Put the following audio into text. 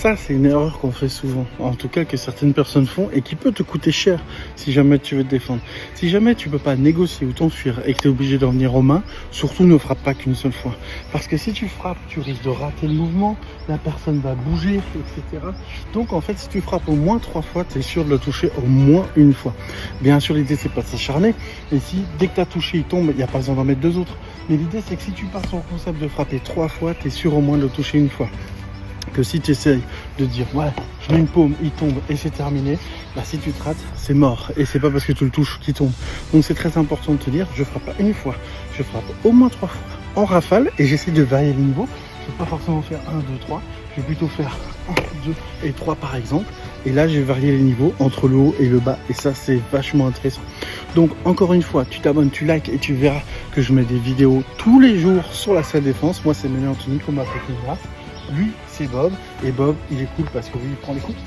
ça, c'est une erreur qu'on fait souvent, en tout cas que certaines personnes font et qui peut te coûter cher si jamais tu veux te défendre. Si jamais tu peux pas négocier ou t'enfuir et que tu es obligé d'en venir aux mains, surtout ne frappe pas qu'une seule fois. Parce que si tu frappes, tu risques de rater le mouvement, la personne va bouger, etc. Donc en fait, si tu frappes au moins 3 fois, tu es sûr de le toucher au moins une fois. Bien sûr, l'idée, c'est pas de s'acharner. Et si dès que tu as touché, il tombe, il n'y a pas besoin d'en mettre 2 autres. Mais l'idée, c'est que si tu pars sur le concept de frapper 3 fois, tu es sûr au moins de le toucher une fois. Que si tu essayes de dire ouais, je mets une paume, il tombe et c'est terminé, bah si tu te rates, c'est mort. Et c'est pas parce que tu le touches qu'il tombe. Donc c'est très important de te dire, je frappe pas une fois, je frappe au moins 3 fois en rafale et j'essaie de varier les niveaux. Je ne vais pas forcément faire 1, 2, 3, je vais plutôt faire 1, 2 et 3 par exemple. Et là, je vais varier les niveaux entre le haut et le bas. Et ça, c'est vachement intéressant. Donc, encore une fois, tu t'abonnes, tu likes et tu verras que je mets des vidéos tous les jours sur la salle défense. Moi, c'est Méné Anthony, qu'on m'appelle là. Lui, c'est Bob. Et Bob, il est cool parce que lui, il prend les coups.